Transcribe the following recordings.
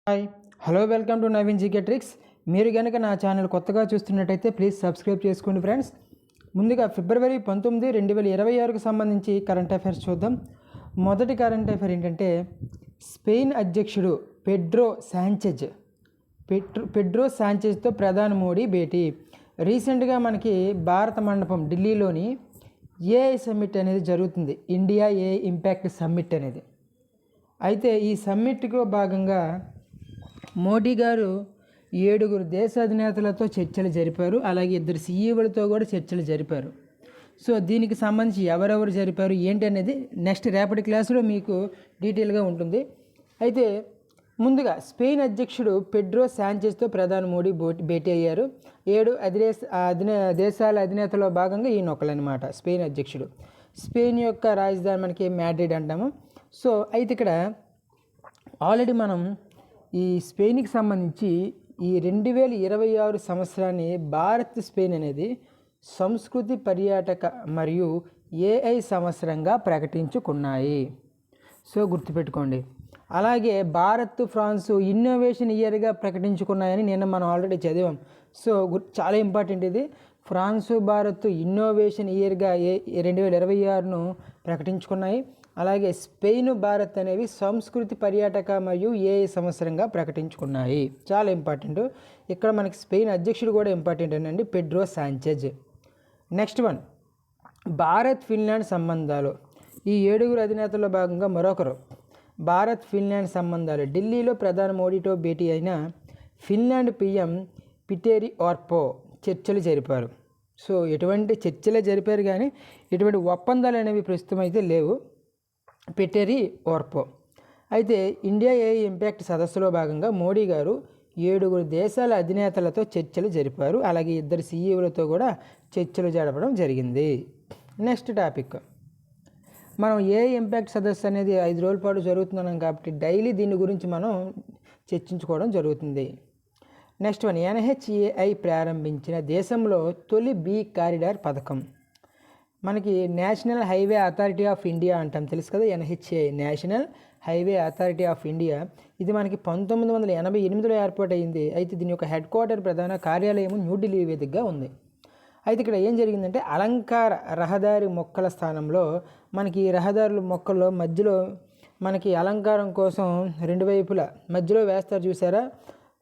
Hi hello welcome to Naveen GK tricks. మీరు కనుక నా ఛానల్ కొత్తగా చూస్తున్నట్టయితే ప్లీజ్ సబ్స్క్రైబ్ చేసుకోండి ఫ్రెండ్స్. ముందుగా ఫిబ్రవరి 19, 2026కు సంబంధించి కరెంట్ అఫైర్స్ చూద్దాం. మొదటి కరెంట్ అఫైర్ ఏంటంటే స్పెయిన్ అధ్యక్షుడు పెడ్రో శాంచెజ్తో ప్రధాని మోడీ భేటీ. రీసెంట్గా మనకి భారత మండపం ఢిల్లీలోని ఏఐ సమ్మిట్ అనేది జరుగుతుంది, ఇండియా ఏఐ ఇంపాక్ట్ సమ్మిట్ అనేది. అయితే ఈ సమ్మిట్కు భాగంగా మోడీ గారు 7 దేశ అధినేతలతో చర్చలు జరిపారు, అలాగే 2 సీఈఓలతో కూడా చర్చలు జరిపారు. సో దీనికి సంబంధించి ఎవరెవరు జరిపారు ఏంటి అనేది నెక్స్ట్ రేపటి క్లాసులో మీకు డీటెయిల్గా ఉంటుంది. అయితే ముందుగా స్పెయిన్ అధ్యక్షుడు పెడ్రో శాంచెజ్తో ప్రధాని మోడీ భేటీ అయ్యారు. 7 దేశాల అధినేతలో భాగంగా ఈయన ఒకళ్ళనమాట స్పెయిన్ అధ్యక్షుడు. స్పెయిన్ యొక్క రాజధాని మనకి మ్యాడ్రిడ్ అంటాము. సో అయితే ఇక్కడ ఆల్రెడీ మనం ఈ స్పెయిన్కి సంబంధించి ఈ 2026 సంవత్సరాన్ని భారత్ స్పెయిన్ అనేది సంస్కృతి, పర్యాటక మరియు ఏఐ సంవత్సరంగా ప్రకటించుకున్నాయి. సో గుర్తుపెట్టుకోండి. అలాగే భారత్, ఫ్రాన్సు ఇన్నోవేషన్ ఇయర్గా ప్రకటించుకున్నాయని నిన్న మనం ఆల్రెడీ చదివాం. సో చాలా ఇంపార్టెంట్ ఇది. ఫ్రాన్సు, భారత్ ఇన్నోవేషన్ ఇయర్గా 2026ను ప్రకటించుకున్నాయి. అలాగే స్పెయిన్, భారత్ అనేవి సంస్కృతి, పర్యాటక మరియు ఏఐ సంవత్సరంగా ప్రకటించుకున్నాయి. చాలా ఇంపార్టెంట్. ఇక్కడ మనకి స్పెయిన్ అధ్యక్షుడు కూడా ఇంపార్టెంట్ అండి, Pedro Sanchez. Next one, Bharat Finland సంబంధాలు. ఈ 7 అధినేతల్లో భాగంగా మరొకరు భారత్ ఫిన్లాండ్ సంబంధాలు. ఢిల్లీలో ప్రధాని మోడీతో భేటీ అయిన ఫిన్లాండ్ పిఎం పిటేరి ఆర్పో చర్చలు జరిపారు. సో ఎటువంటి చర్చలే జరిపారు కానీ ఎటువంటి ఒప్పందాలు అనేవి ప్రస్తుతం అయితే లేవు. పిటేరి ఆర్పో. అయితే ఇండియా ఏఐ ఇంపాక్ట్ సదస్సులో భాగంగా మోడీ గారు 7 దేశాల అధినేతలతో చర్చలు జరిపారు, అలాగే 2 సీఈఓలతో కూడా చర్చలు జరపడం జరిగింది. నెక్స్ట్ టాపిక్, మనం ఏఐ ఇంపాక్ట్ సదస్సు అనేది 5 రోజుల పాటు జరుగుతున్నాం కాబట్టి డైలీ దీని గురించి మనం చర్చించుకోవడం జరుగుతుంది. నెక్స్ట్ వన్, ఎన్హెచ్ఏఐ ప్రారంభించిన దేశంలో తొలి బి కారిడార్ పథకం. మనకి national highway authority of India అంటాం, తెలుసు కదా, NHAI national highway authority of India. ఇది మనకి 1988లో ఏర్పాటు అయింది. అయితే దీని యొక్క హెడ్ క్వార్టర్, ప్రధాన కార్యాలయం న్యూఢిల్లీ వేదికగా ఉంది. అయితే ఇక్కడ ఏం జరిగిందంటే అలంకార రహదారి మొక్కల స్థానంలో మనకి రహదారుల మొక్కల్లో మధ్యలో మనకి అలంకారం కోసం 2 వైపులా మధ్యలో వేస్తారు చూసారా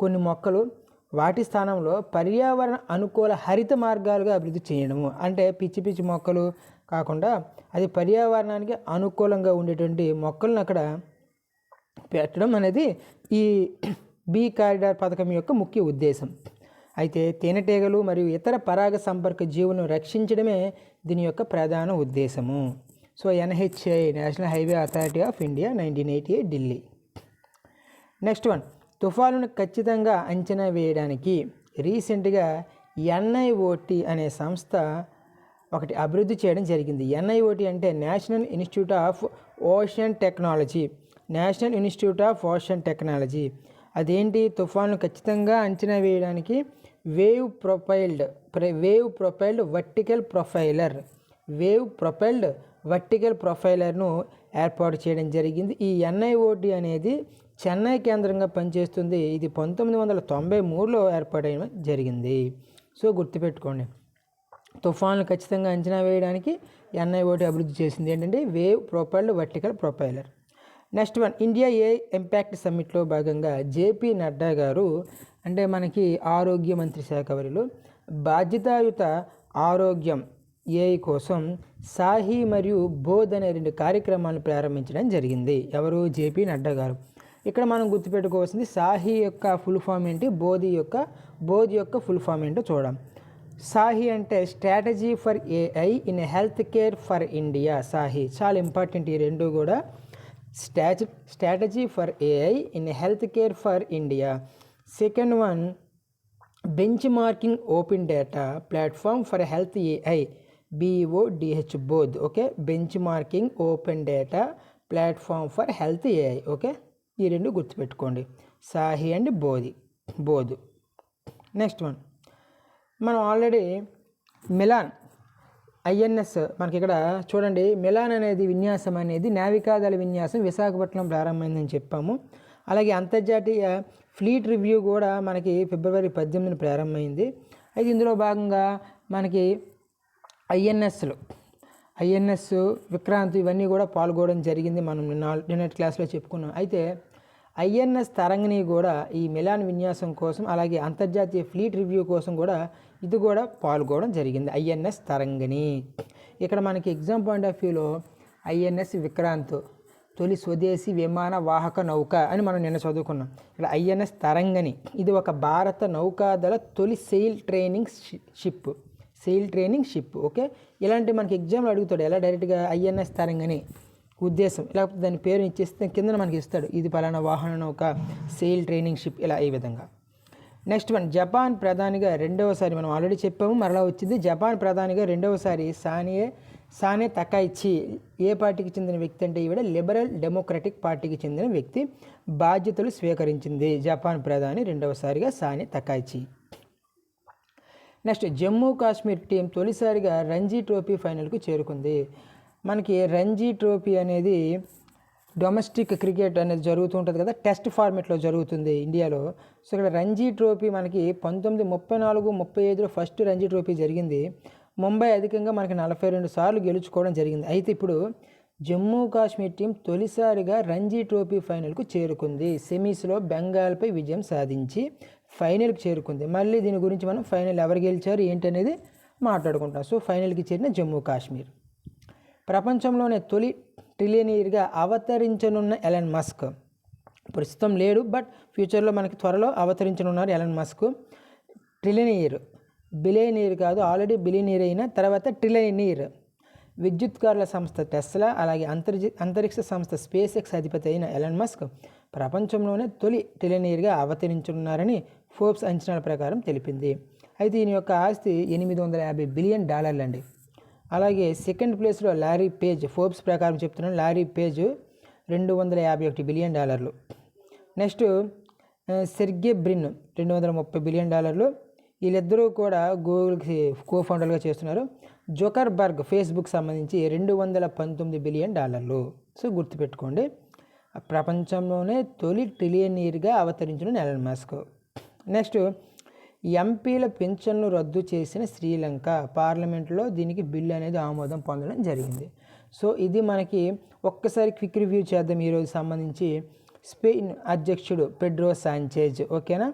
కొన్ని మొక్కలు, వాటి స్థానంలో పర్యావరణ అనుకూల హరిత మార్గాలుగా అభివృద్ధి చేయడము. అంటే పిచ్చి పిచ్చి మొక్కలు కాకుండా అది పర్యావరణానికి అనుకూలంగా ఉండేటువంటి మొక్కలను అక్కడ పెట్టడం అనేది ఈ బీ కారిడార్ పథకం యొక్క ముఖ్య ఉద్దేశం. అయితే తేనెటీగలు మరియు ఇతర పరాగ సంపర్క జీవులను రక్షించడమే దీని యొక్క ప్రధాన ఉద్దేశము. So NHAI national highway authority of India 1988 Delhi. Next one, తుఫానును ఖచ్చితంగా అంచనా వేయడానికి రీసెంట్గా ఎన్ఐఓటి అనే సంస్థ ఒకటి అభివృద్ధి చేయడం జరిగింది. ఎన్ఐఓటి అంటే national institute of ocean technology. National institute of ocean technology అదేంటి, తుఫాను ఖచ్చితంగా అంచనా వేయడానికి వేవ్ ప్రొపైల్డ్ వర్టికల్ ప్రొఫైలర్ను ఏర్పాటు చేయడం జరిగింది. ఈ ఎన్ఐఓటి అనేది చెన్నై కేంద్రంగా పనిచేస్తుంది. ఇది 1993లో ఏర్పాటైన జరిగింది. సో గుర్తుపెట్టుకోండి, తుఫాన్లు ఖచ్చితంగా అంచనా వేయడానికి ఎన్ఐఓటి అభివృద్ధి చేసింది ఏంటంటే wave profiled vertical profiler. Next one, India AI impact సమ్మిట్లో భాగంగా జేపీ నడ్డా గారు, అంటే మనకి ఆరోగ్య మంత్రి శాఖ వారిలో బాధ్యతాయుత ఆరోగ్యం ఏఐ కోసం సాహి మరియు బోధ్ అనే 2 కార్యక్రమాలను ప్రారంభించడం జరిగింది. ఎవరు, జేపీ నడ్డా గారు. ఇక్కడ మనం గుర్తుపెట్టుకోవాల్సింది సాహి యొక్క ఫుల్ ఫామ్ ఏంటి, బోధ్ యొక్క ఫుల్ ఫామ్ ఏంటో చూద్దాం. సాహి అంటే strategy for AI in health care for India. SAHI చాలా ఇంపార్టెంట్, ఈ 2 కూడా. Strategy for AI in health care for India. Second one, benchmarking open data platform for health AI, BODH Bodh. Okay, benchmarking open data platform for health AI. Okay, ఈ 2 గుర్తుపెట్టుకోండి, SAHI and Bodh. Next one, మనం already Milan INS మనకి ఇక్కడ చూడండి, melon అనేది విన్యాసం అనేది నావికాదళ విన్యాసం విశాఖపట్నం ప్రారంభమైందని చెప్పాము. అలాగే అంతర్జాతీయ ఫ్లీట్ రివ్యూ కూడా మనకి ఫిబ్రవరి 18న ప్రారంభమైంది. అయితే ఇందులో భాగంగా మనకి ఐఎన్ఎస్ విక్రాంత్ ఇవన్నీ కూడా పాల్గొనడం జరిగింది. మనం నిన్నటి క్లాస్లో చెప్పుకున్నాం. అయితే ఐఎన్ఎస్ తరంగిణి కూడా ఈ మిలాన్ విన్యాసం కోసం, అలాగే అంతర్జాతీయ ఫ్లీట్ రివ్యూ కోసం కూడా ఇది కూడా పాల్గొనడం జరిగింది. ఐఎన్ఎస్ తరంగిణి ఇక్కడ మనకి ఎగ్జామ్ పాయింట్ ఆఫ్ వ్యూలో ఐఎన్ఎస్ విక్రాంత్ తొలి స్వదేశీ విమాన వాహక నౌక అని మనం నిన్న చదువుకున్నాం. ఇక్కడ ఐఎన్ఎస్ తరంగిణి ఇది ఒక భారత నౌకాదళ తొలి సెయిల్ ట్రైనింగ్ షిప్. ఓకే, ఇలాంటి మనకి ఎగ్జామ్లో అడుగుతాడు. ఎలా డైరెక్ట్గా ఐఎన్ఎస్ తరంగిణి ఉద్దేశం, లేకపోతే దాని పేరు ఇచ్చేస్తే కింద మనకి ఇస్తాడు, ఇది పలానా వాహన నౌక సెయిల్ ట్రైనింగ్ షిప్, ఇలా ఈ విధంగా. నెక్స్ట్ వన్, జపాన్ ప్రధానిగా రెండవసారి, మనం ఆల్రెడీ చెప్పాము, మరలా వచ్చింది. జపాన్ ప్రధానిగా రెండవసారి సానే తకైచి ఏ పార్టీకి చెందిన వ్యక్తి అంటే ఈవిడ లిబరల్ డెమోక్రటిక్ పార్టీకి చెందిన వ్యక్తి బాధ్యతలు స్వీకరించింది. జపాన్ ప్రధాని రెండవసారిగా Sanae Takaichi. Next, Jammu Kashmir team తొలిసారిగా రంజీ ట్రోఫీ ఫైనల్కు చేరుకుంది. మనకి రంజీ ట్రోఫీ అనేది డొమెస్టిక్ క్రికెట్ అనేది జరుగుతుంటుంది కదా, టెస్ట్ ఫార్మేట్లో జరుగుతుంది ఇండియాలో. సో ఇక్కడ రంజీ ట్రోఫీ మనకి 1934-35లో ఫస్ట్ రంజీ ట్రోఫీ జరిగింది. ముంబై అధికంగా మనకి 42 సార్లు గెలుచుకోవడం జరిగింది. అయితే ఇప్పుడు జమ్మూ కాశ్మీర్ టీం తొలిసారిగా రంజీ ట్రోఫీ ఫైనల్కు చేరుకుంది. సెమీస్లో బెంగాల్పై విజయం సాధించి ఫైనల్కి చేరుకుంది. మళ్ళీ దీని గురించి మనం ఫైనల్ ఎవరు గెలిచారు ఏంటనేది మాట్లాడుకుంటాం. సో ఫైనల్కి చేరిన జమ్మూ కాశ్మీర్. ప్రపంచంలోనే తొలి ట్రిలియనీర్గా అవతరించనున్న ఎలన్ మస్క్, ప్రస్తుతం లేడు బట్ ఫ్యూచర్లో మనకి త్వరలో అవతరించనున్నారు ఎలన్ మస్క్. ట్రిలియనీర్, బిలియనీర్ కాదు, ఆల్రెడీ బిలియనీర్ అయిన తర్వాత ట్రిలియనీర్. విద్యుత్ కార్ల సంస్థ టెస్లా, అలాగే అంతరిక్ష సంస్థ స్పేస్ ఎక్స్ అధిపతి అయిన ఎలన్ మస్క్ ప్రపంచంలోనే తొలి ట్రిలియనీర్గా అవతరించున్నారని ఫోర్బ్స్ అంచనాల ప్రకారం తెలిపింది. అయితే ఈయన యొక్క ఆస్తి $850 బిలియన్ అండి. అలాగే సెకండ్ ప్లేస్లో లారీ పేజ్, ఫోర్బ్స్ ప్రకారం చెప్తున్నాను, Larry Page $251 billion. Next Sergey Brin $230 billion. వీళ్ళిద్దరూ కూడా గూగుల్కి కోఫౌండర్గా చేస్తున్నారు. జోకర్బర్గ్ ఫేస్బుక్ సంబంధించి $219 బిలియన్. సో గుర్తుపెట్టుకోండి, ప్రపంచంలోనే తొలి ట్రిలియనీర్గా అవతరించిన ఎలన్ మస్క్. నెక్స్ట్, ఎంపీల పెన్షన్లు రద్దు చేసిన శ్రీలంక పార్లమెంట్లో దీనికి బిల్లు అనేది ఆమోదం పొందడం జరిగింది. సో ఇది మనకి ఒక్కసారి క్విక్ రివ్యూ చేద్దాం ఈరోజు సంబంధించి. స్పెయిన్ అధ్యక్షుడు పెడ్రో సాంచేజ్. ఓకేనా,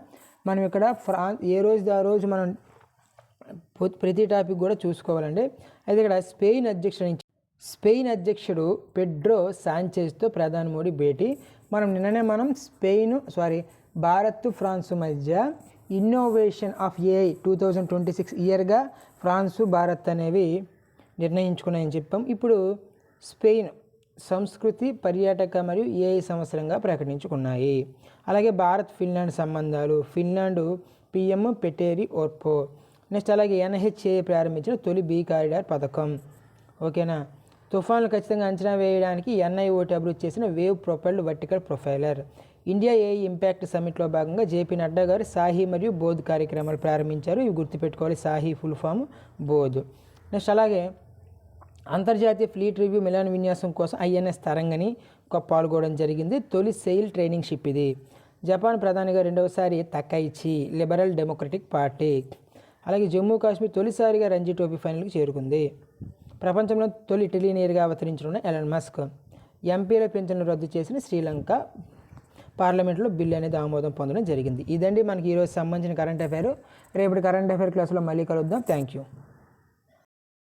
మనం ఇక్కడ ఏ రోజు ఆ రోజు మనం ప్రతి టాపిక్ కూడా చూసుకోవాలండి. అయితే ఇక్కడ స్పెయిన్ అధ్యక్షుడు పెడ్రో సాంచేజ్తో ప్రధాని మోడీ భేటీ. నిన్ననే భారత్ ఫ్రాన్స్ మధ్య ఇన్నోవేషన్ ఆఫ్ ఏఐ 2026 ఇయర్గా ఫ్రాన్సు భారత్ అనేవి నిర్ణయించుకున్నాయని చెప్పాం. ఇప్పుడు స్పెయిన్ సంస్కృతి, పర్యాటక మరియు ఏఐ సంవత్సరంగా ప్రకటించుకున్నాయి. అలాగే భారత్ ఫిన్లాండ్ సంబంధాలు, ఫిన్లాండ్ పిఎం పెటేరి ఓర్పో. నెక్స్ట్ అలాగే ఎన్హెచ్ఏ ప్రారంభించిన తొలి బీ కారిడార్ పథకం. ఓకేనా, తుఫాన్లు ఖచ్చితంగా అంచనా వేయడానికి ఎన్ఐఓటీ అభివృద్ధి చేసిన wave profiled vertical profiler. India AI impact సమ్మిట్లో భాగంగా జేపీ నడ్డా గారు సాహి మరియు బోధ్ కార్యక్రమాలు ప్రారంభించారు. ఇవి గుర్తుపెట్టుకోవాలి, Sahi full form, Boath. Next అలాగే అంతర్జాతీయ ఫ్లీట్ రివ్యూ మిలాన్ విన్యాసం కోసం ఐఎన్ఎస్ తరంగిణి పాల్గొనడం జరిగింది. తొలి సెయిల్ ట్రైనింగ్ షిప్ ఇది. జపాన్ ప్రధానిగా రెండవసారి తకైచి, లిబరల్ డెమోక్రటిక్ పార్టీ. అలాగే జమ్మూ కాశ్మీర్ తొలిసారిగా రంజీ ట్రోఫీ ఫైనల్కి చేరుకుంది. ప్రపంచంలో తొలి ట్రిలియనీర్గా అవతరించనున్న ఎలన్ మస్క్. ఎంపీల పెన్షన్లు రద్దు చేసిన శ్రీలంక పార్లమెంట్లో బిల్లు అనేది ఆమోదం పొందడం జరిగింది. ఇదండి మనకి ఈరోజు సంబంధించిన కరెంట్ అఫైర్. రేపటి కరెంట్ అఫైర్ క్లాస్లో మళ్ళీ కలుద్దాం. Thank you.